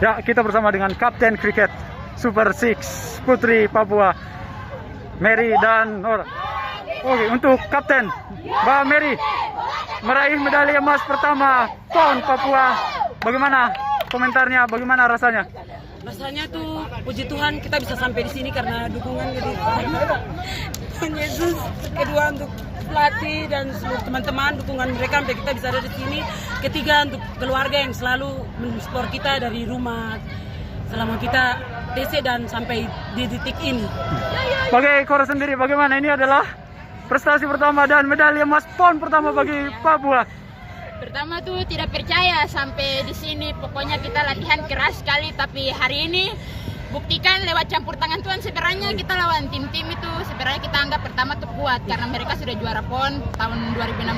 Ya, kita bersama dengan Kapten Kriket Super Six Putri Papua, Mary dan Nora. Oke, untuk Kapten Mbak Mary meraih medali emas pertama PON Papua. Bagaimana komentarnya? Bagaimana rasanya? Rasanya tuh puji Tuhan kita bisa sampai di sini karena dukungan dari Tuhan Yesus. Kedua untuk pelatih dan seluruh teman-teman, dukungan mereka sampai kita bisa ada di sini. Ketiga untuk keluarga yang selalu mensupport kita dari rumah selama kita TC dan sampai di titik ini. Bagi Kora sendiri, bagaimana? Ini adalah prestasi pertama dan medali emas PON pertama bagi Papua. Pertama tuh tidak percaya sampai di sini, pokoknya kita latihan keras sekali, tapi hari ini buktikan lewat campur tangan Tuhan. Sebenarnya kita lawan tim-tim itu sebenarnya kita anggap pertama tuh kuat karena mereka sudah juara PON tahun 2016.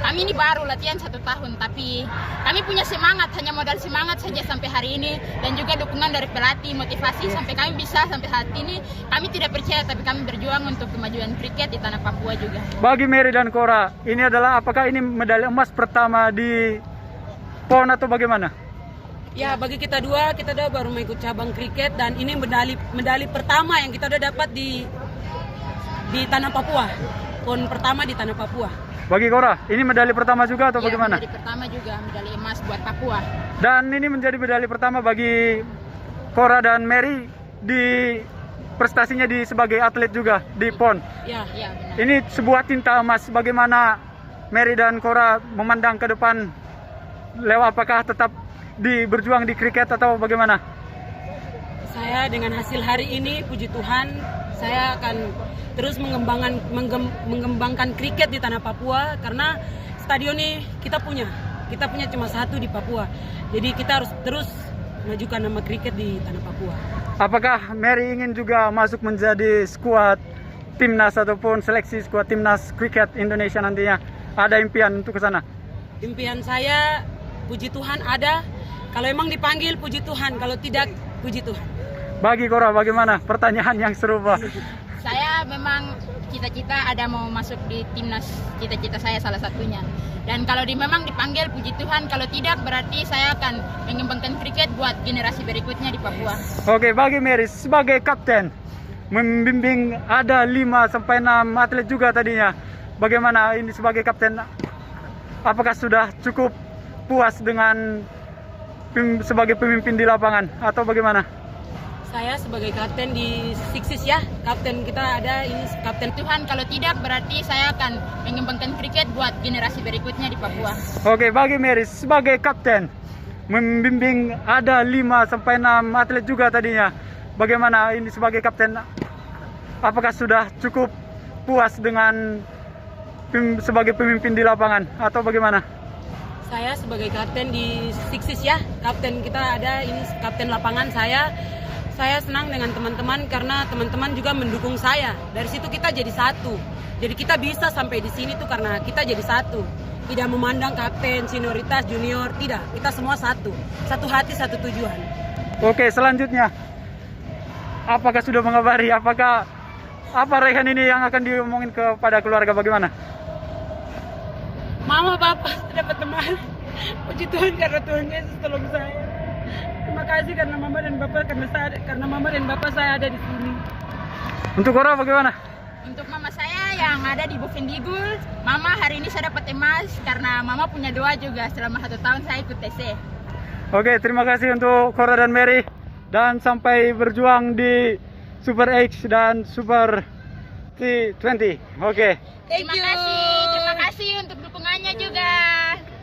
Kami ini baru latihan 1 tahun, tapi kami punya semangat, hanya modal semangat saja sampai hari ini dan juga dukungan dari pelatih, motivasi sampai kami bisa sampai saat ini. Kami tidak percaya tapi kami berjuang untuk kemajuan kriket di tanah Papua juga. Bagi Mary dan Kora, ini adalah apakah ini medali emas pertama di PON atau bagaimana? Ya, bagi kita dua baru mengikut cabang kriket dan ini medali pertama yang kita udah dapat di tanah Papua. PON pertama di tanah Papua. Bagi Kora, ini medali pertama juga atau Ya, bagaimana? Medali pertama juga, medali emas buat Papua. Dan ini menjadi medali pertama bagi Kora dan Mary di prestasinya di sebagai atlet juga di PON. Ya, benar. Ini sebuah tinta emas. Bagaimana Mary dan Kora memandang ke depan? Apakah tetap berjuang di kriket atau bagaimana? Saya dengan hasil hari ini, puji Tuhan, saya akan terus mengembangkan kriket di tanah Papua karena stadion ini kita punya cuma satu di Papua. Jadi kita harus terus majukan nama kriket di tanah Papua. Apakah Mary ingin juga masuk menjadi skuad timnas ataupun seleksi skuad timnas kriket Indonesia nantinya? Ada impian untuk ke sana? Impian saya, puji Tuhan ada. Kalau emang dipanggil, puji Tuhan. Kalau tidak, puji Tuhan. Bagi Kora, bagaimana? Pertanyaan yang serupa. Saya memang cita-cita ada mau masuk di timnas, cita-cita saya salah satunya. Dan kalau memang dipanggil, puji Tuhan. Kalau tidak, berarti saya akan mengembangkan kriket buat generasi berikutnya di Papua. Oke, bagi Mary, sebagai kapten, membimbing ada 5-6 atlet juga tadinya. Bagaimana ini sebagai kapten? Apakah sudah cukup puas dengan sebagai pemimpin di lapangan atau bagaimana? Saya sebagai kapten di Sixes ya, kapten kita ada ini kapten Tuhan. Kalau tidak berarti saya akan mengembangkan kriket buat generasi berikutnya di Papua. Oke, bagi Mary sebagai kapten, membimbing ada 5-6 atlet juga tadinya. Bagaimana ini sebagai kapten? Apakah sudah cukup puas dengan sebagai pemimpin di lapangan atau bagaimana? Saya sebagai kapten di Sixes ya, kapten kita ada ini kapten lapangan saya senang dengan teman-teman karena teman-teman juga mendukung saya. Dari situ kita jadi satu. Jadi kita bisa sampai di sini tuh karena kita jadi satu. Tidak memandang kapten, senioritas, junior, tidak. Kita semua satu. Satu hati, satu tujuan. Oke, selanjutnya. Apakah sudah mengabari? Apa rekan ini yang akan diomongin kepada keluarga bagaimana? Mama, Bapak, dapat teman. Puji Tuhan karena Tuhan Yesus tolong saya. Terima kasih karena Mama dan Bapak karena Mama dan Bapak saya ada di sini. Untuk Kora bagaimana? Untuk mama saya yang ada di Bovendigul, Mama hari ini saya dapat emas karena Mama punya doa juga selama 1 tahun saya ikut TC. Oke, terima kasih untuk Kora dan Mary dan sampai berjuang di Super X dan Super T20. Oke. Terima kasih untuk dukungannya juga.